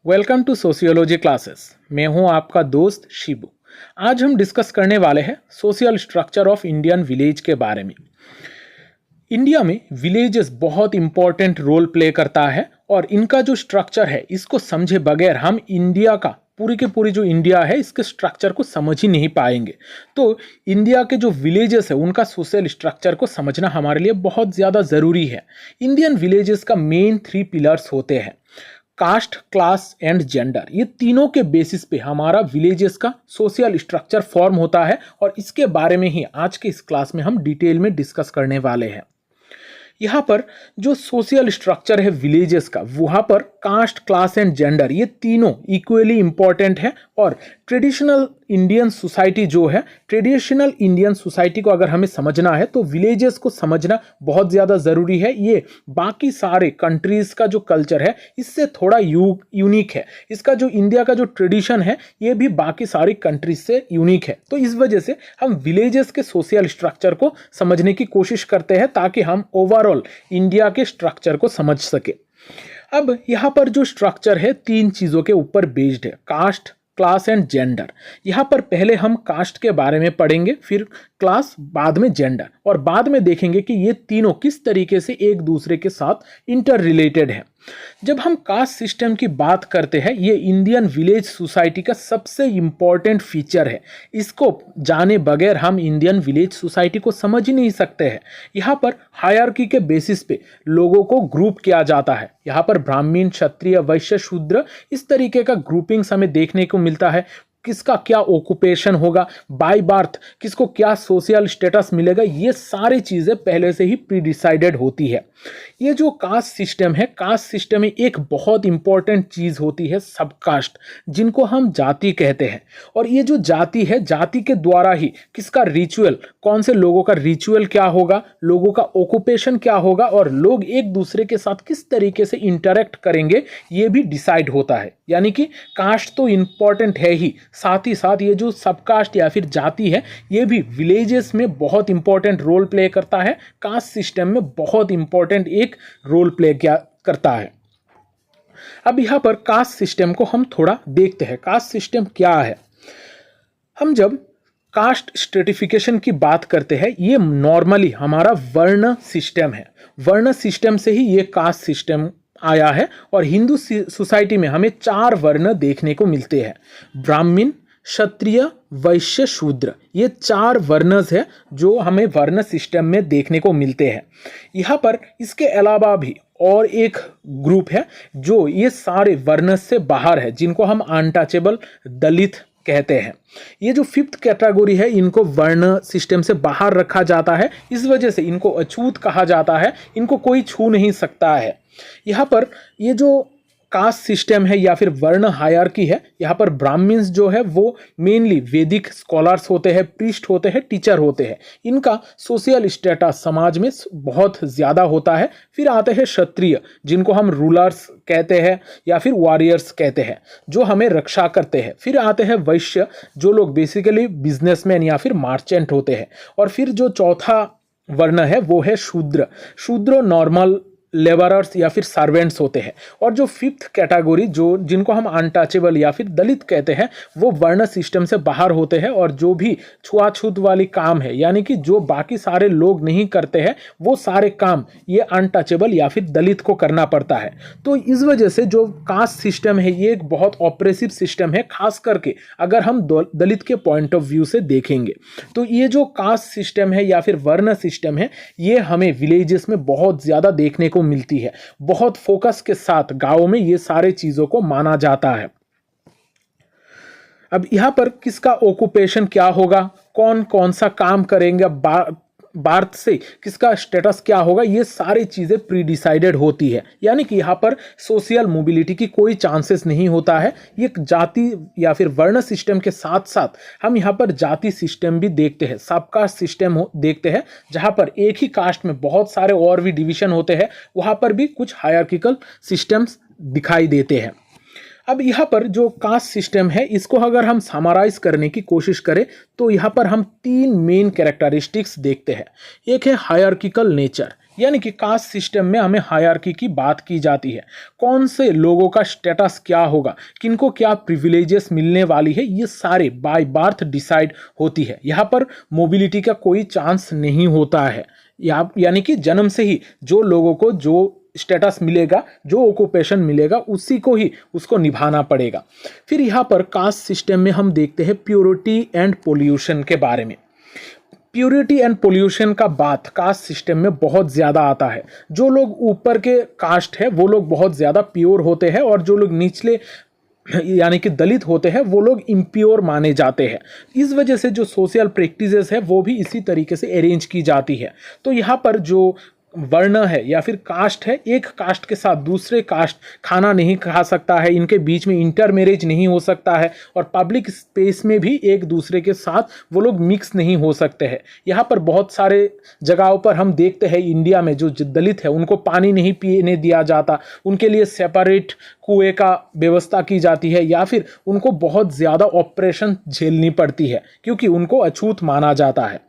Welcome to sociology classes. मैं हूं आपका दोस्त शिबू। आज हम डिस्कस करने वाले हैं social structure of Indian village के बारे में। इंडिया में विलेजेस बहुत इंपॉर्टेंट रोल प्ले करता है और इनका जो स्ट्रक्चर है इसको समझे बगैर हम इंडिया का पूरी के पूरी जो इंडिया है इसके स्ट्रक्चर को समझ ही नहीं पाएंगे। तो इंडिया के जो विलेजेस है उनका सोशल स्ट्रक्चर को समझना हमारे लिए बहुत ज़्यादा ज़रूरी है। इंडियन विलेजेस का मेन 3 पिलर्स होते हैं, कास्ट, क्लास एंड जेंडर। ये तीनों के बेसिस पे हमारा विलेजेस का सोशल स्ट्रक्चर फॉर्म होता है और इसके बारे में ही आज के इस क्लास में हम डिटेल में डिस्कस करने वाले हैं। यहाँ पर जो सोशल स्ट्रक्चर है विलेजेस का, वहाँ पर कास्ट, क्लास एंड जेंडर ये तीनों इक्वली इंपॉर्टेंट है। और ट्रेडिशनल इंडियन सोसाइटी जो है, ट्रेडिशनल इंडियन सोसाइटी को अगर हमें समझना है तो विलेजेस को समझना बहुत ज़्यादा ज़रूरी है। ये बाकी सारे कंट्रीज़ का जो कल्चर है इससे थोड़ा यूनिक है। इसका जो इंडिया का जो ट्रेडिशन है ये भी बाकी सारी कंट्रीज से यूनिक है। तो इस वजह से हम विलेजेस के सोशल स्ट्रक्चर को समझने की कोशिश करते हैं ताकि हम ओवरऑल इंडिया के स्ट्रक्चर को समझ सके। अब यहाँ पर जो स्ट्रक्चर है 3 चीज़ों के ऊपर बेस्ड है, कास्ट, क्लास एंड जेंडर। यहाँ पर पहले हम कास्ट के बारे में पढ़ेंगे, फिर क्लास, बाद में जेंडर, और बाद में देखेंगे कि ये तीनों किस तरीके से एक दूसरे के साथ इंटर रिलेटेड है। जब हम कास्ट सिस्टम की बात करते हैं, ये इंडियन विलेज सोसाइटी का सबसे इंपॉर्टेंट फीचर है। इसको जाने बगैर हम इंडियन विलेज सोसाइटी को समझ ही नहीं सकते हैं। यहाँ पर हायरार्की के बेसिस पे लोगों को ग्रुप किया जाता है। यहाँ पर ब्राह्मण, क्षत्रिय, वैश्य, शूद्र इस तरीके का ग्रुपिंग्स हमें देखने को मिलता है। किसका क्या ऑक्यूपेशन होगा, बाय बर्थ किसको क्या सोशल स्टेटस मिलेगा, ये सारी चीज़ें पहले से ही प्री डिसाइडेड होती है। ये जो कास्ट सिस्टम है, कास्ट सिस्टम में एक बहुत इंपॉर्टेंट चीज़ होती है सब कास्ट, जिनको हम जाति कहते हैं। और ये जो जाति है, जाति के द्वारा ही किसका रिचुअल, कौन से लोगों का रिचुअल क्या होगा, लोगों का ऑक्यूपेशन क्या होगा और लोग एक दूसरे के साथ किस तरीके से इंटरेक्ट करेंगे, ये भी डिसाइड होता है। यानी कि कास्ट तो इंपॉर्टेंट है ही, साथ ही साथ ये जो सब कास्ट या फिर जाति है ये भी विलेजेस में बहुत इंपॉर्टेंट रोल प्ले करता है, कास्ट सिस्टम में बहुत इंपॉर्टेंट एक रोल प्ले करता है। अब यहाँ पर कास्ट सिस्टम को हम थोड़ा देखते हैं। कास्ट सिस्टम क्या है? हम जब कास्ट स्ट्रेटिफिकेशन की बात करते हैं, ये नॉर्मली हमारा वर्ण सिस्टम है। वर्ण सिस्टम से ही ये कास्ट सिस्टम आया है और हिंदू सोसाइटी में हमें 4 वर्ण देखने को मिलते हैं, ब्राह्मण, क्षत्रिय, वैश्य, शूद्र। ये 4 वर्णस है जो हमें वर्ण सिस्टम में देखने को मिलते हैं। यहाँ पर इसके अलावा भी और एक ग्रुप है जो ये सारे वर्णस से बाहर है, जिनको हम अनटचेबल दलित कहते हैं। ये जो 5th कैटेगरी है, इनको वर्ण सिस्टम से बाहर रखा जाता है, इस वजह से इनको अछूत कहा जाता है, इनको कोई छू नहीं सकता है। यहाँ पर ये जो कास्ट सिस्टम है या फिर वर्ण हायरार्की है, यहाँ पर ब्राह्मण्स जो है वो मेनली वैदिक स्कॉलर्स होते हैं, प्रीस्ट होते हैं, टीचर होते हैं। इनका सोशल स्टेटस समाज में बहुत ज़्यादा होता है। फिर आते हैं क्षत्रिय, जिनको हम रूलर्स कहते हैं या फिर वॉरियर्स कहते हैं, जो हमें रक्षा करते हैं। फिर आते हैं वैश्य, जो लोग बेसिकली बिजनेसमैन या फिर मार्चेंट होते हैं। और फिर जो चौथा वर्ण है वो है शूद्र। शूद्र नॉर्मल लेबरर्स या फिर सर्वेंट्स होते हैं। और जो 5th कैटेगरी जिनको हम अनटचेबल या फिर दलित कहते हैं, वो वर्ण सिस्टम से बाहर होते हैं और जो भी छुआछूत वाली काम है, यानी कि जो बाकी सारे लोग नहीं करते हैं, वो सारे काम ये अनटचेबल या फिर दलित को करना पड़ता है। तो इस वजह से जो कास्ट सिस्टम है ये एक बहुत ऑप्रेसिव सिस्टम है, खास करके अगर हम दलित के पॉइंट ऑफ व्यू से देखेंगे। तो ये जो कास्ट सिस्टम है या फिर वर्ण सिस्टम है, ये हमें विलेजेस में बहुत ज़्यादा देखने को मिलती है। बहुत फोकस के साथ गांवों में ये सारे चीजों को माना जाता है। अब यहां पर किसका ऑक्यूपेशन क्या होगा, कौन कौन सा काम करेंगे, बर्थ से किसका स्टेटस क्या होगा, ये सारी चीजें प्री डिसाइडेड होती है। यानी कि यहाँ पर सोशल मोबिलिटी की कोई चांसेस नहीं होता है। ये जाति या फिर वर्ण सिस्टम के साथ साथ हम यहाँ पर जाति सिस्टम भी देखते हैं, सब कास्ट सिस्टम देखते हैं, जहाँ पर एक ही कास्ट में बहुत सारे और भी डिवीजन होते हैं, वहाँ पर भी कुछ हायरार्किकल सिस्टम्स दिखाई देते हैं। अब यहाँ पर जो कास्ट सिस्टम है, इसको अगर हम समराइज करने की कोशिश करें तो यहाँ पर हम 3 मेन कैरेक्टरिस्टिक्स देखते हैं। एक है हायरार्किकल नेचर, यानी कि कास्ट सिस्टम में हमें हायरार्की की बात की जाती है, कौन से लोगों का स्टेटस क्या होगा, किनको क्या प्रिविलेजेस मिलने वाली है, ये सारे बाय बर्थ डिसाइड होती है। यहाँ पर मोबिलिटी का कोई चांस नहीं होता है, यानी कि जन्म से ही जो लोगों को जो स्टेटस मिलेगा, जो ऑक्यूपेशन मिलेगा, उसी को ही उसको निभाना पड़ेगा। फिर यहाँ पर कास्ट सिस्टम में हम देखते हैं प्योरिटी एंड पोल्यूशन के बारे में। प्योरिटी एंड पोल्यूशन का बात कास्ट सिस्टम में बहुत ज़्यादा आता है। जो लोग ऊपर के कास्ट है वो लोग बहुत ज़्यादा प्योर होते हैं, और जो लोग निचले यानी कि दलित होते हैं वो लोग इम्प्योर माने जाते हैं। इस वजह से जो सोशल प्रैक्टिसेस है वो भी इसी तरीके से अरेंज की जाती है। तो यहाँ पर जो वर्ण है या फिर कास्ट है, एक कास्ट के साथ दूसरे कास्ट खाना नहीं खा सकता है, इनके बीच में इंटर मैरिज नहीं हो सकता है, और पब्लिक स्पेस में भी एक दूसरे के साथ वो लोग मिक्स नहीं हो सकते हैं। यहाँ पर बहुत सारे जगहों पर हम देखते हैं इंडिया में जो दलित है उनको पानी नहीं पीने दिया जाता, उनके लिए सेपरेट कुएं का व्यवस्था की जाती है, या फिर उनको बहुत ज़्यादा ऑपरेशन झेलनी पड़ती है क्योंकि उनको अछूत माना जाता है।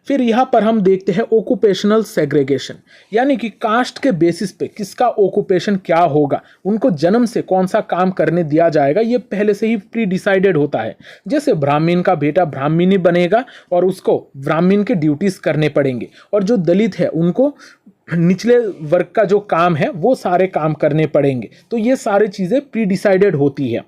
फिर यहाँ पर हम देखते हैं ऑक्यूपेशनल सेग्रीगेशन, यानी कि कास्ट के बेसिस पे किसका ऑक्यूपेशन क्या होगा, उनको जन्म से कौन सा काम करने दिया जाएगा, ये पहले से ही प्री डिसाइडेड होता है। जैसे ब्राह्मण का बेटा ब्राह्मणी बनेगा और उसको ब्राह्मण के ड्यूटीज करने पड़ेंगे, और जो दलित है उनको निचले वर्ग का जो काम है वो सारे काम करने पड़ेंगे। तो ये सारी चीज़ें प्री डिसाइडेड होती है।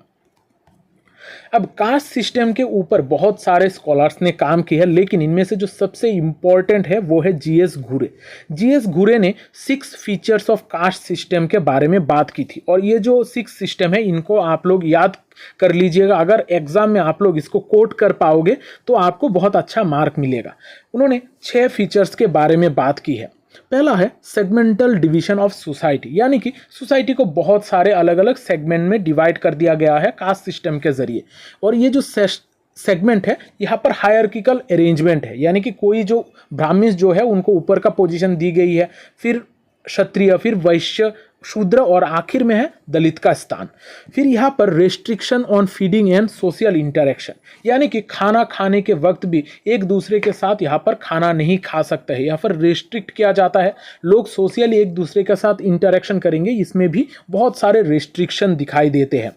अब कास्ट सिस्टम के ऊपर बहुत सारे स्कॉलर्स ने काम किया है, लेकिन इनमें से जो सबसे इम्पॉर्टेंट है वो है जीएस घुरे। जीएस घुरे ने 6 फीचर्स ऑफ कास्ट सिस्टम के बारे में बात की थी, और ये जो 6 सिस्टम है इनको आप लोग याद कर लीजिएगा। अगर एग्जाम में आप लोग इसको कोट कर पाओगे तो आपको बहुत अच्छा मार्क मिलेगा। उन्होंने 6 फीचर्स के बारे में बात की है। पहला है सेगमेंटल डिवीजन ऑफ सोसाइटी, यानी कि सोसाइटी को बहुत सारे अलग अलग सेगमेंट में डिवाइड कर दिया गया है कास्ट सिस्टम के जरिए। और ये जो सेगमेंट है यहाँ पर हायरार्किकल अरेंजमेंट है, यानी कि कोई जो ब्राह्मण जो है उनको ऊपर का पोजीशन दी गई है, फिर क्षत्रिय, फिर वैश्य, शूद्र, और आखिर में है दलित का स्थान। फिर यहाँ पर restriction on feeding and social interaction, यानी कि खाना खाने के वक्त भी एक दूसरे के साथ यहाँ पर खाना नहीं खा सकते हैं, यहाँ पर रेस्ट्रिक्ट किया जाता है। लोग सोशली एक दूसरे के साथ इंटरेक्शन करेंगे, इसमें भी बहुत सारे रेस्ट्रिक्शन दिखाई देते हैं।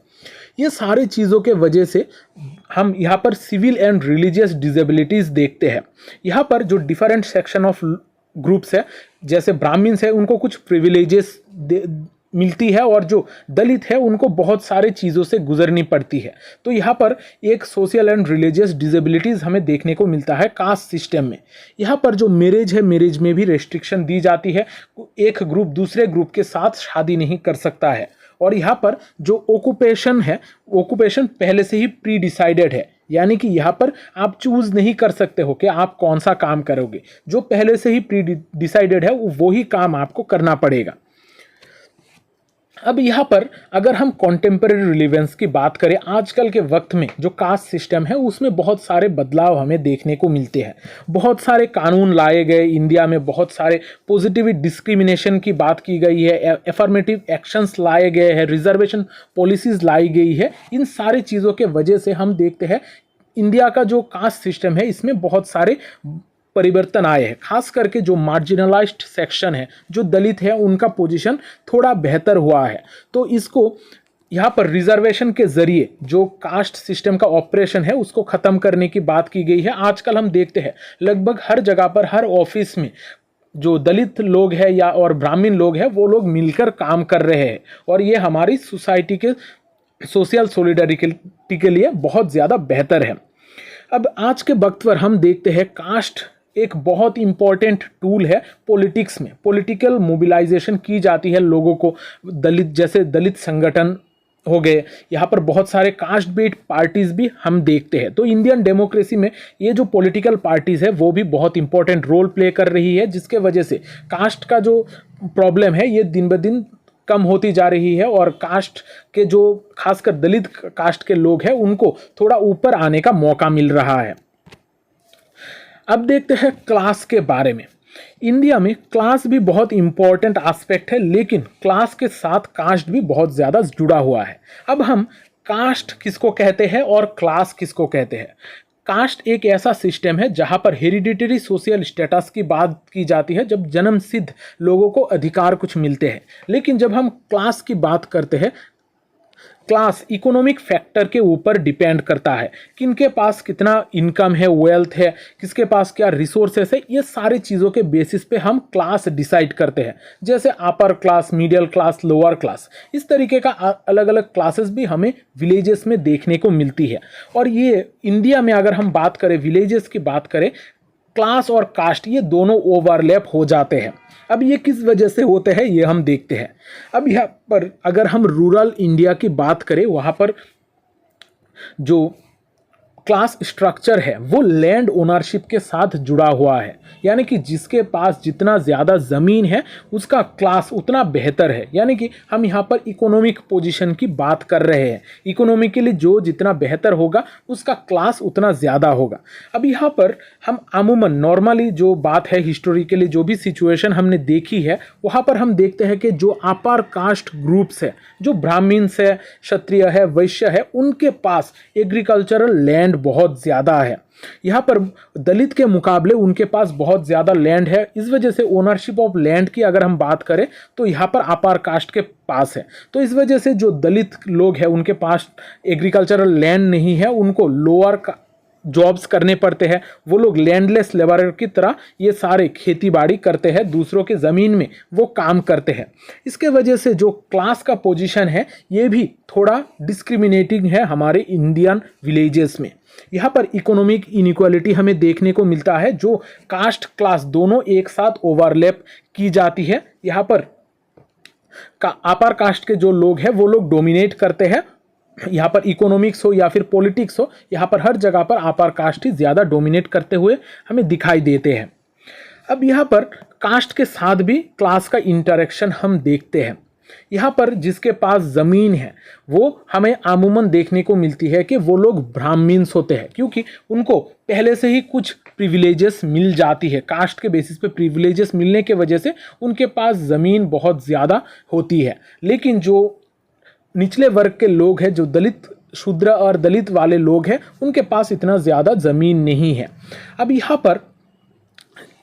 ये सारे चीज़ों के वजह से हम यहाँ पर सिविल एंड रिलीजियस डिसेबिलिटीज़ देखते हैं। यहाँ पर जो डिफरेंट सेक्शन ऑफ ग्रुप्स है, जैसे ब्राह्मण्स है उनको कुछ प्रिविलेजेस मिलती है, और जो दलित है उनको बहुत सारे चीज़ों से गुजरनी पड़ती है। तो यहाँ पर एक सोशल एंड रिलीजियस डिसेबिलिटीज़ हमें देखने को मिलता है कास्ट सिस्टम में। यहाँ पर जो मैरिज है, मैरिज में भी रेस्ट्रिक्शन दी जाती है, एक ग्रुप दूसरे ग्रुप के साथ शादी नहीं कर सकता है। और यहाँ पर जो ऑक्यूपेशन है, ऑक्यूपेशन पहले से ही प्री डिसाइडेड है, यानी कि यहाँ पर आप चूज नहीं कर सकते हो कि आप कौन सा काम करोगे, जो पहले से ही प्री डिसाइडेड है वो ही काम आपको करना पड़ेगा। अब यहाँ पर अगर हम कॉन्टेम्पररी रिलेवेंस की बात करें, आजकल के वक्त में जो कास्ट सिस्टम है उसमें बहुत सारे बदलाव हमें देखने को मिलते हैं। बहुत सारे कानून लाए गए इंडिया में, बहुत सारे पॉजिटिव डिस्क्रिमिनेशन की बात की गई है, एफर्मेटिव एक्शंस लाए गए हैं, रिजर्वेशन पॉलिसीज लाई गई है। इन सारी चीज़ों के वजह से हम देखते हैं इंडिया का जो कास्ट सिस्टम है इसमें बहुत सारे परिवर्तन आए हैं। खास करके जो मार्जिनलाइज्ड सेक्शन है, जो दलित है, उनका पोजीशन थोड़ा बेहतर हुआ है। तो इसको यहाँ पर रिजर्वेशन के जरिए जो कास्ट सिस्टम का ऑपरेशन है उसको ख़त्म करने की बात की गई है। आजकल हम देखते हैं लगभग हर जगह पर, हर ऑफिस में जो दलित लोग हैं या और ब्राह्मण लोग हैं वो लोग मिलकर काम कर रहे हैं, और ये हमारी सोसाइटी के सोशल सॉलिडरिटी के लिए बहुत ज़्यादा बेहतर है। अब आज के वक्त पर हम देखते हैं कास्ट एक बहुत इंपॉर्टेंट टूल है पॉलिटिक्स में। पॉलिटिकल मोबिलाइजेशन की जाती है लोगों को, दलित जैसे दलित संगठन हो गए, यहाँ पर बहुत सारे कास्ट बेस्ड पार्टीज भी हम देखते हैं। तो इंडियन डेमोक्रेसी में ये जो पॉलिटिकल पार्टीज है वो भी बहुत इंपॉर्टेंट रोल प्ले कर रही है, जिसके वजह से कास्ट का जो प्रॉब्लम है ये दिन ब दिन कम होती जा रही है, और कास्ट के जो खासकर दलित कास्ट के लोग हैं उनको थोड़ा ऊपर आने का मौका मिल रहा है। अब देखते हैं क्लास के बारे में। इंडिया में क्लास भी बहुत इंपॉर्टेंट एस्पेक्ट है, लेकिन क्लास के साथ कास्ट भी बहुत ज़्यादा जुड़ा हुआ है। अब हम कास्ट किसको कहते हैं और क्लास किसको कहते हैं। कास्ट एक ऐसा सिस्टम है जहां पर हेरिडिटरी सोशल स्टेटस की बात की जाती है, जब जन्म सिद्ध लोगों को अधिकार कुछ मिलते हैं। लेकिन जब हम क्लास की बात करते हैं, क्लास इकोनॉमिक फैक्टर के ऊपर डिपेंड करता है, किनके पास कितना इनकम है, वेल्थ है, किसके पास क्या रिसोर्सेस है, ये सारी चीज़ों के बेसिस पे हम क्लास डिसाइड करते हैं। जैसे upper class, middle class, lower class, इस तरीके का अलग अलग क्लासेस भी हमें विलेजेस में देखने को मिलती है। और ये इंडिया में अगर हम बात करें, विलेजेस की बात करें, क्लास और कास्ट ये दोनों ओवरलैप हो जाते हैं। अब ये किस वजह से होते हैं ये हम देखते हैं। अब यहाँ पर अगर हम रूरल इंडिया की बात करें, वहाँ पर जो क्लास स्ट्रक्चर है वो लैंड ओनरशिप के साथ जुड़ा हुआ है, यानी कि जिसके पास जितना ज़्यादा ज़मीन है उसका क्लास उतना बेहतर है। यानी कि हम यहाँ पर इकोनॉमिक पोजीशन की बात कर रहे हैं, इकोनॉमिकली जो जितना बेहतर होगा उसका क्लास उतना ज़्यादा होगा। अब यहाँ पर हम अमूमन नॉर्मली जो बात है, हिस्टोरिकली जो भी सिचुएशन हमने देखी है, वहाँ पर हम देखते हैं कि जो अपर कास्ट ग्रुप्स है, जो ब्राह्मण्स है, क्षत्रिय है, वैश्य है, उनके पास एग्रीकल्चरल लैंड बहुत ज़्यादा है। यहाँ पर दलित के मुकाबले उनके पास बहुत ज़्यादा लैंड है। इस वजह से ओनरशिप ऑफ लैंड की अगर हम बात करें तो यहाँ पर अपर कास्ट के पास है। तो इस वजह से जो दलित लोग हैं उनके पास एग्रीकल्चरल लैंड नहीं है, उनको लोअर जॉब्स करने पड़ते हैं। वो लोग लैंडलेस लेबर की तरह ये सारे खेती बाड़ी करते हैं, दूसरों के ज़मीन में वो काम करते हैं। इसके वजह से जो क्लास का पोजीशन है ये भी थोड़ा डिस्क्रिमिनेटिंग है हमारे इंडियन विलेजेस में। यहाँ पर इकोनॉमिक इनइक्वालिटी हमें देखने को मिलता है, जो कास्ट क्लास दोनों एक साथ ओवरलैप की जाती है। यहाँ पर अपर कास्ट के जो लोग हैं वो लोग डोमिनेट करते हैं। यहाँ पर इकोनॉमिक्स हो या फिर पॉलिटिक्स हो, यहाँ पर हर जगह पर अपर कास्ट ही ज़्यादा डोमिनेट करते हुए हमें दिखाई देते हैं। अब यहाँ पर कास्ट के साथ भी क्लास का इंटरेक्शन हम देखते हैं। यहाँ पर जिसके पास ज़मीन है वो हमें अमूमन देखने को मिलती है कि वो लोग ब्राह्मण्स होते हैं, क्योंकि उनको पहले से ही कुछ प्रिविलेजेस मिल जाती है। कास्ट के बेसिस पे प्रिविलेजेस मिलने के वजह से उनके पास ज़मीन बहुत ज़्यादा होती है। लेकिन जो निचले वर्ग के लोग हैं, जो दलित, शूद्र और दलित वाले लोग हैं, उनके पास इतना ज़्यादा ज़मीन नहीं है। अब यहाँ पर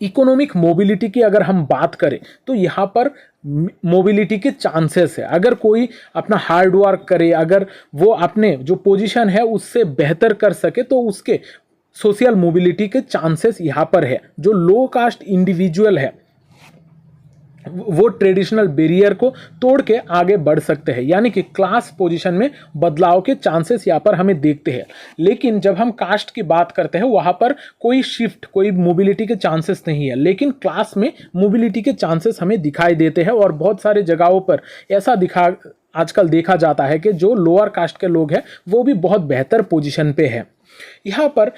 इकोनॉमिक मोबिलिटी की अगर हम बात करें तो यहाँ पर मोबिलिटी के चांसेस है। अगर कोई अपना हार्ड वर्क करे, अगर वो अपने जो पोजीशन है उससे बेहतर कर सके, तो उसके सोशल मोबिलिटी के चांसेस यहाँ पर है। जो लो कास्ट इंडिविजुअल है वो ट्रेडिशनल बैरियर को तोड़ के आगे बढ़ सकते हैं, यानी कि क्लास पोजीशन में बदलाव के चांसेस यहाँ पर हमें देखते हैं। लेकिन जब हम कास्ट की बात करते हैं वहाँ पर कोई शिफ्ट, कोई मोबिलिटी के चांसेस नहीं है, लेकिन क्लास में मोबिलिटी के चांसेस हमें दिखाई देते हैं। और बहुत सारे जगहों पर ऐसा आजकल देखा जाता है कि जो लोअर कास्ट के लोग हैं वो भी बहुत बेहतर पोजीशन पे है। यहाँ पर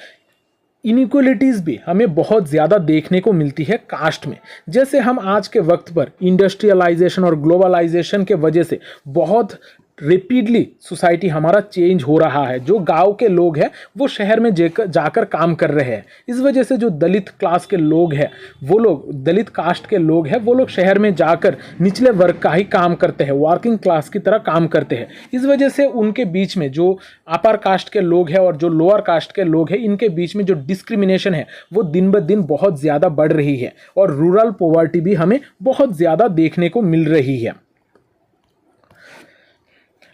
इनइक्वलिटीज़ भी हमें बहुत ज़्यादा देखने को मिलती है कास्ट में। जैसे हम आज के वक्त पर इंडस्ट्रियलाइजेशन और ग्लोबलाइजेशन के वजह से बहुत रेपिडली सोसाइटी हमारा चेंज हो रहा है। जो गांव के लोग हैं वो शहर में जाकर काम कर रहे हैं। इस वजह से जो दलित क्लास के लोग हैं, वो लोग दलित कास्ट के लोग हैं, वो लोग शहर में जाकर निचले वर्ग का ही काम करते हैं, वर्किंग क्लास की तरह काम करते हैं। इस वजह से उनके बीच में जो अपर कास्ट के लोग हैं और जो लोअर कास्ट के लोग हैं, इनके बीच में जो डिस्क्रिमिनेशन है वो दिन ब दिन बहुत ज़्यादा बढ़ रही है। और रूरल पॉवर्टी भी हमें बहुत ज़्यादा देखने को मिल रही है।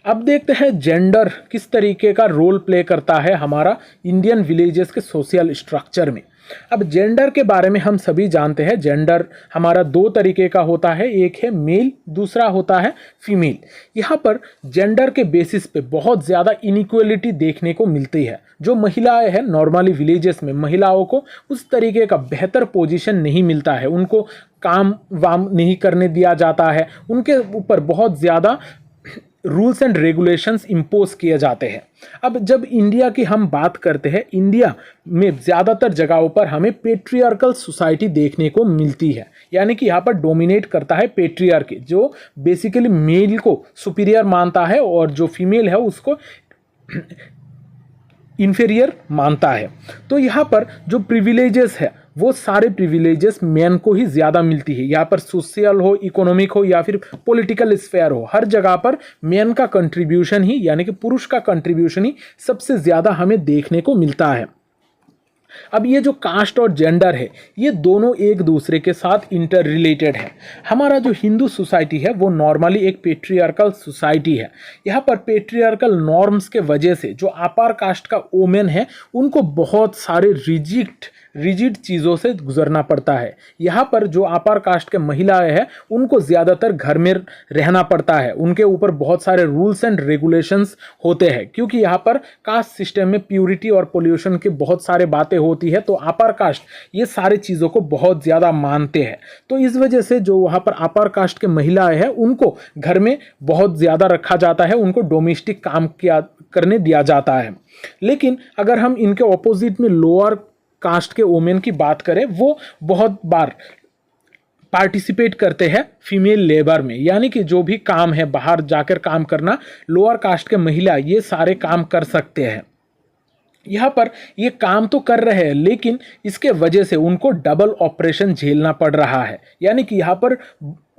अब देखते हैं जेंडर किस तरीके का रोल प्ले करता है हमारा इंडियन विलेजेस के सोशल स्ट्रक्चर में। अब जेंडर के बारे में हम सभी जानते हैं, जेंडर हमारा दो तरीके का होता है, एक है मेल, दूसरा होता है फीमेल। यहाँ पर जेंडर के बेसिस पे बहुत ज़्यादा इनइक्वलिटी देखने को मिलती है। जो महिलाएं हैं, नॉर्मली विलेजेस में महिलाओं को उस तरीके का बेहतर पोजीशन नहीं मिलता है, उनको काम वाम नहीं करने दिया जाता है, उनके ऊपर बहुत ज़्यादा रूल्स एंड रेगुलेशंस इम्पोज किए जाते हैं। अब जब इंडिया की हम बात करते हैं, इंडिया में ज़्यादातर जगहों पर हमें पेट्रियार्कल सोसाइटी देखने को मिलती है, यानी कि यहाँ पर डोमिनेट करता है पेट्रियार्की, जो बेसिकली मेल को सुपीरियर मानता है और जो फीमेल है उसको इन्फीरियर मानता है। तो यहाँ पर जो प्रिविलेजेस है वो सारे प्रिविलेजेस मैन को ही ज़्यादा मिलती है। यहाँ पर सोशल हो, इकोनॉमिक हो या फिर पॉलिटिकल स्फेयर हो, हर जगह पर मैन का कंट्रीब्यूशन ही, यानी कि पुरुष का कंट्रीब्यूशन ही सबसे ज़्यादा हमें देखने को मिलता है। अब ये जो कास्ट और जेंडर है, ये दोनों एक दूसरे के साथ इंटर रिलेटेड है। हमारा जो हिंदू सोसाइटी है वो नॉर्मली एक पेट्रियार्कल सोसाइटी है। यहाँ पर पेट्रियार्कल नॉर्म्स के वजह से जो अपर कास्ट का वोमेन है उनको बहुत सारे रिजिड चीज़ों से गुजरना पड़ता है। यहाँ पर जो अपर कास्ट के महिलाएं हैं उनको ज़्यादातर घर में रहना पड़ता है, उनके ऊपर बहुत सारे रूल्स एंड रेगुलेशंस होते हैं, क्योंकि यहाँ पर कास्ट सिस्टम में प्यूरिटी और पोल्यूशन की बहुत सारे बातें होती है। तो अपर कास्ट ये सारी चीज़ों को बहुत ज़्यादा मानते हैं। तो इस वजह से जो वहाँ पर अपर कास्ट के महिलाएं हैं उनको घर में बहुत ज़्यादा रखा जाता है, उनको डोमेस्टिक काम करने दिया जाता है। लेकिन अगर हम इनके ऑपोजिट में लोअर कास्ट के वोमेन की बात करें, वो बहुत बार पार्टिसिपेट करते हैं फीमेल लेबर में, यानी कि जो भी काम है बाहर जाकर काम करना, लोअर कास्ट के महिला ये सारे काम कर सकते हैं। यहाँ पर ये काम तो कर रहे हैं लेकिन इसके वजह से उनको डबल ऑपरेशन झेलना पड़ रहा है। यानी कि यहाँ पर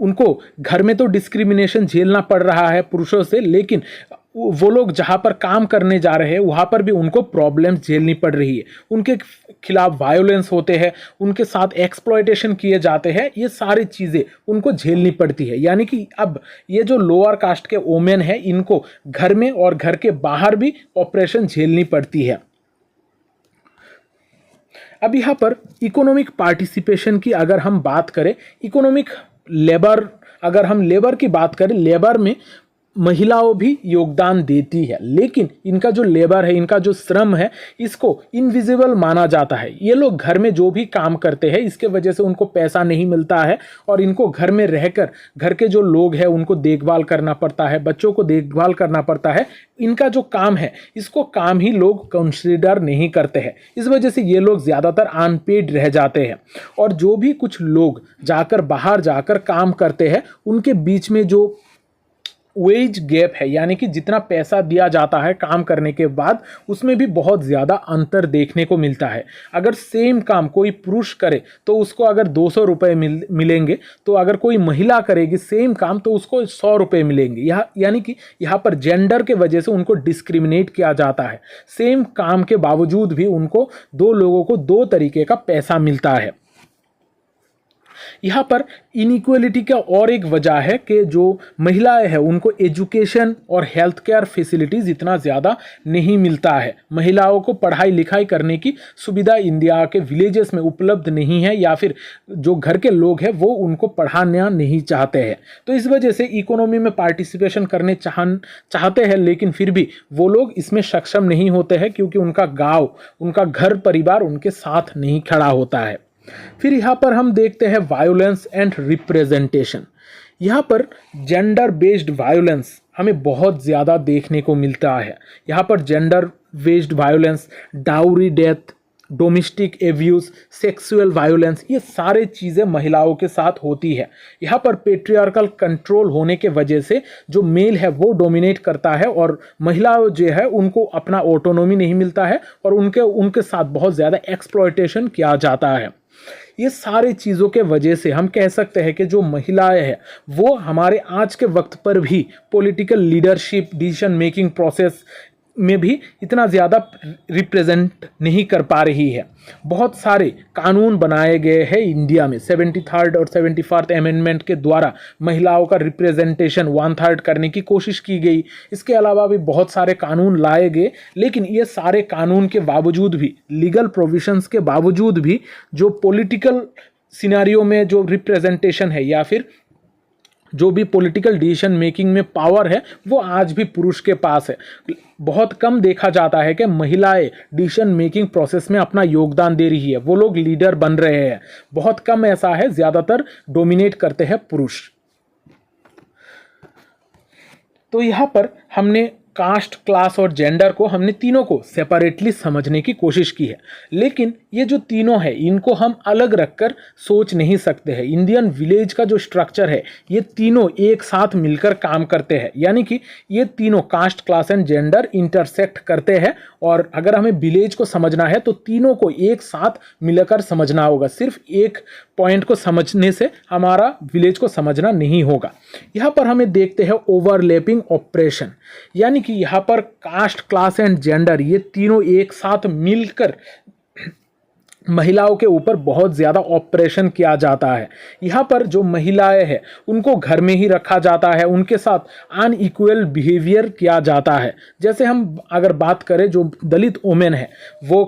उनको घर में तो डिस्क्रिमिनेशन झेलना पड़ रहा है पुरुषों से, लेकिन वो लोग जहाँ पर काम करने जा रहे हैं वहाँ पर भी उनको प्रॉब्लम झेलनी पड़ रही है। उनके खिलाफ वायोलेंस होते हैं, उनके साथ एक्सप्लॉयटेशन किए जाते हैं, ये सारी चीज़ें उनको झेलनी पड़ती है। यानी कि अब ये जो लोअर कास्ट के वोमेन है इनको घर में और घर के बाहर भी ऑपरेशन झेलनी पड़ती है। अब यहाँ पर इकोनॉमिक पार्टिसिपेशन की अगर हम बात करें, इकोनॉमिक लेबर, अगर हम लेबर की बात करें, लेबर में महिलाओं भी योगदान देती है, लेकिन इनका जो लेबर है, इनका जो श्रम है, इसको इनविजिबल माना जाता है। ये लोग घर में जो भी काम करते हैं इसके वजह से उनको पैसा नहीं मिलता है और इनको घर में रहकर घर के जो लोग हैं उनको देखभाल करना पड़ता है, बच्चों को देखभाल करना पड़ता है। इनका जो काम है इसको काम ही लोग कंसिडर नहीं करते हैं। इस वजह से ये लोग ज़्यादातर अनपेड रह जाते हैं। और जो भी कुछ लोग जाकर बाहर जाकर काम करते हैं उनके बीच में जो वेज गैप है, यानी कि जितना पैसा दिया जाता है काम करने के बाद, उसमें भी बहुत ज़्यादा अंतर देखने को मिलता है। अगर सेम काम कोई पुरुष करे तो उसको अगर 200 रुपये मिलेंगे, तो अगर कोई महिला करेगी सेम काम तो उसको 100 रुपये मिलेंगे। यानी कि यहाँ पर जेंडर के वजह से उनको डिस्क्रिमिनेट किया जाता है। सेम काम के बावजूद भी उनको दो लोगों को दो तरीके का पैसा मिलता है। यहाँ पर इनइक्वलिटी का और एक वजह है कि जो महिलाएं हैं उनको एजुकेशन और हेल्थ केयर फैसिलिटीज़ इतना ज़्यादा नहीं मिलता है। महिलाओं को पढ़ाई लिखाई करने की सुविधा इंडिया के विलेजेस में उपलब्ध नहीं है, या फिर जो घर के लोग हैं वो उनको पढ़ाना नहीं चाहते हैं। तो इस वजह से इकोनॉमी में पार्टिसिपेशन करने चाहते हैं, लेकिन फिर भी वो लोग इसमें सक्षम नहीं होते हैं, क्योंकि उनका गाँव, उनका घर परिवार उनके साथ नहीं खड़ा होता है। फिर यहाँ पर हम देखते हैं वायोलेंस एंड रिप्रेजेंटेशन। यहाँ पर जेंडर बेस्ड वायोलेंस हमें बहुत ज़्यादा देखने को मिलता है। यहाँ पर gender based violence, dowry death, domestic abuse, sexual violence, ये सारे चीज़ें महिलाओं के साथ होती है। यहाँ पर पेट्रियार्कल कंट्रोल होने के वजह से जो मेल है वो डोमिनेट करता है और महिलाओं जो है उनको अपना ऑटोनॉमी नहीं मिलता है और उनके साथ बहुत ज़्यादा एक्सप्लॉयटेशन किया जाता है। ये सारे चीज़ों के वजह से हम कह सकते हैं कि जो महिलाएं हैं वो हमारे आज के वक्त पर भी political leadership, decision making process में भी इतना ज़्यादा रिप्रेजेंट नहीं कर पा रही है। बहुत सारे कानून बनाए गए हैं इंडिया में। 73rd और 74th अमेंडमेंट के द्वारा महिलाओं का रिप्रेजेंटेशन 1/3 करने की कोशिश की गई। इसके अलावा भी बहुत सारे कानून लाए गए, लेकिन ये सारे कानून के बावजूद भी, लीगल प्रोविजंस के बावजूद भी, जो पॉलिटिकल सिनेरियो में जो रिप्रेजेंटेशन है या फिर जो भी पॉलिटिकल डिसीजन मेकिंग में पावर है वो आज भी पुरुष के पास है। बहुत कम देखा जाता है कि महिलाएं डिसीजन मेकिंग प्रोसेस में अपना योगदान दे रही है, वो लोग लीडर बन रहे हैं। बहुत कम ऐसा है, ज़्यादातर डोमिनेट करते हैं पुरुष। तो यहाँ पर हमने कास्ट, क्लास और जेंडर को, हमने तीनों को सेपरेटली समझने की कोशिश की है, लेकिन ये जो तीनों है इनको हम अलग रखकर सोच नहीं सकते हैं। इंडियन विलेज का जो स्ट्रक्चर है ये तीनों एक साथ मिलकर काम करते हैं, यानी कि ये तीनों caste, class and gender intersect करते हैं। और अगर हमें विलेज को समझना है तो तीनों को एक साथ मिलकर समझना होगा। सिर्फ एक पॉइंट को समझने से हमारा विलेज को समझना नहीं होगा। यहाँ पर हमें देखते हैं ओवरलैपिंग ऑपरेशन, यानी कि यहाँ पर कास्ट, क्लास एंड जेंडर ये तीनों एक साथ मिलकर महिलाओं के ऊपर बहुत ज़्यादा ऑपरेशन किया जाता है। यहाँ पर जो महिलाएं हैं उनको घर में ही रखा जाता है, उनके साथ अनइक्वल बिहेवियर किया जाता है। जैसे हम अगर बात करें, जो दलित वुमेन है वो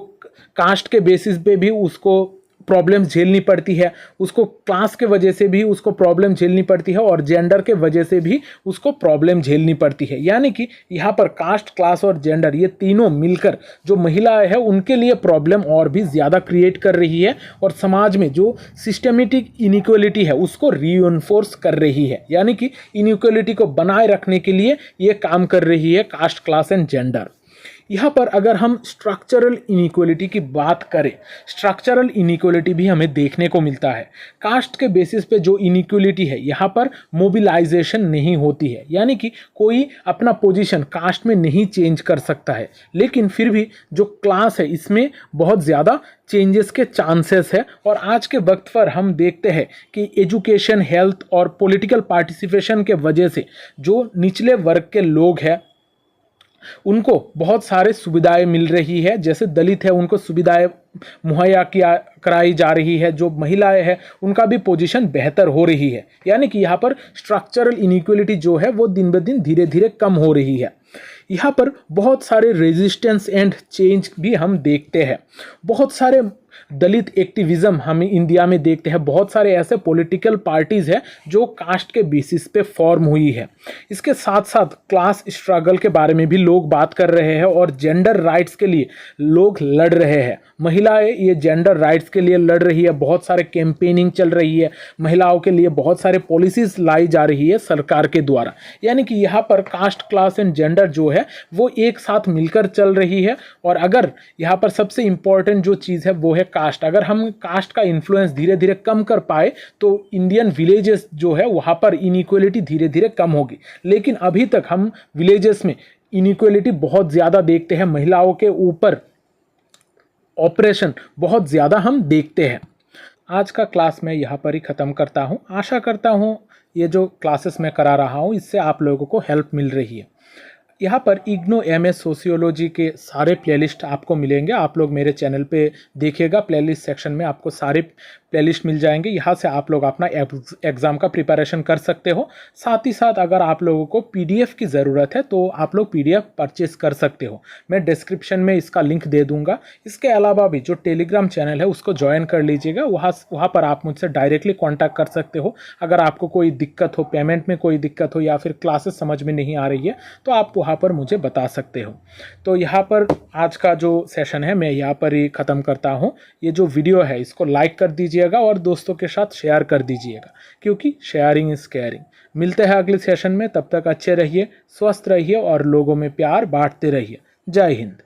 कास्ट के बेसिस पे भी उसको प्रॉब्लम्स झेलनी पड़ती है, उसको क्लास के वजह से भी उसको प्रॉब्लम झेलनी पड़ती है, और जेंडर के वजह से भी उसको प्रॉब्लम झेलनी पड़ती है। यानी कि यहाँ पर कास्ट, क्लास और जेंडर ये तीनों मिलकर जो महिलाएं हैं उनके लिए प्रॉब्लम और भी ज़्यादा क्रिएट कर रही है, और समाज में जो सिस्टमेटिक इनइक्वलिटी है उसको रीइंफोर्स कर रही है। यानी कि इनइक्वलिटी को बनाए रखने के लिए ये काम कर रही है कास्ट, क्लास एंड जेंडर। यहाँ पर अगर हम स्ट्रक्चरल इनइक्वलिटी की बात करें, स्ट्रक्चरल इनइक्वलिटी भी हमें देखने को मिलता है। कास्ट के बेसिस पे जो इनइक्वलिटी है, यहाँ पर मोबिलाइजेशन नहीं होती है, यानी कि कोई अपना पोजीशन कास्ट में नहीं चेंज कर सकता है। लेकिन फिर भी जो क्लास है इसमें बहुत ज़्यादा चेंजेस के चांसेस है। और आज के वक्त पर हम देखते हैं कि एजुकेशन, हेल्थ और पॉलिटिकल पार्टिसिपेशन के वजह से जो निचले वर्ग के लोग हैं उनको बहुत सारे सुविधाएं मिल रही है। जैसे दलित है उनको सुविधाएं मुहैया किया कराई जा रही है, जो महिलाएं हैं उनका भी पोजीशन बेहतर हो रही है। यानी कि यहाँ पर स्ट्रक्चरल इनइक्वलिटी जो है वो दिन ब दिन धीरे धीरे कम हो रही है। यहाँ पर बहुत सारे रेजिस्टेंस एंड चेंज भी हम देखते हैं। बहुत सारे दलित एक्टिविज्म हम इंडिया में देखते हैं। बहुत सारे ऐसे पॉलिटिकल पार्टीज हैं जो कास्ट के बेसिस पे फॉर्म हुई है। इसके साथ साथ क्लास स्ट्रगल के बारे में भी लोग बात कर रहे हैं, और जेंडर राइट्स के लिए लोग लड़ रहे हैं। महिलाएं ये जेंडर राइट्स के लिए लड़ रही है, बहुत सारे कैंपेनिंग चल रही है, महिलाओं के लिए बहुत सारे पॉलिसीज लाई जा रही है सरकार के द्वारा। यानी कि यहाँ पर कास्ट, क्लास एंड जेंडर जो है वो एक साथ मिलकर चल रही है। और अगर यहाँ पर सबसे इंपॉर्टेंट जो चीज़ है वो है कास्ट। अगर हम कास्ट का इन्फ्लुएंस धीरे धीरे कम कर पाए तो इंडियन विलेजेस जो है वहाँ पर इनइक्वलिटी धीरे धीरे कम होगी। लेकिन अभी तक हम विलेजेस में इनइक्वलिटी बहुत ज़्यादा देखते हैं, महिलाओं के ऊपर ऑपरेशन बहुत ज़्यादा हम देखते हैं। आज का क्लास मैं यहाँ पर ही ख़त्म करता हूँ। आशा करता हूँ ये जो क्लासेस मैं करा रहा हूँ इससे आप लोगों को हेल्प मिल रही है। यहाँ पर इग्नो MS सोशियोलॉजी के सारे प्लेलिस्ट आपको मिलेंगे। आप लोग मेरे चैनल पे देखिएगा, प्लेलिस्ट सेक्शन में आपको सारे प्लेलिस्ट मिल जाएंगे। यहाँ से आप लोग अपना एग्ज़ाम का प्रिपरेशन कर सकते हो। साथ ही साथ अगर आप लोगों को PDF की ज़रूरत है तो आप लोग PDF परचेस कर सकते हो। मैं डिस्क्रिप्शन में इसका लिंक दे दूँगा। इसके अलावा भी जो टेलीग्राम चैनल है उसको ज्वाइन कर लीजिएगा। वहाँ पर आप मुझसे डायरेक्टली कॉन्टैक्ट कर सकते हो। अगर आपको कोई दिक्कत हो, पेमेंट में कोई दिक्कत हो या फिर क्लासेस समझ में नहीं आ रही है तो आप वहाँ पर मुझे बता सकते हो। तो यहाँ पर आज का जो सेशन है मैं यहाँ पर ही ख़त्म करता हूँ। ये जो वीडियो है इसको लाइक कर दीजिएगा और दोस्तों के साथ शेयर कर दीजिएगा, क्योंकि शेयरिंग इज़ केयरिंग। मिलते हैं अगले सेशन में, तब तक अच्छे रहिए, स्वस्थ रहिए और लोगों में प्यार बांटते रहिए। जय हिंद।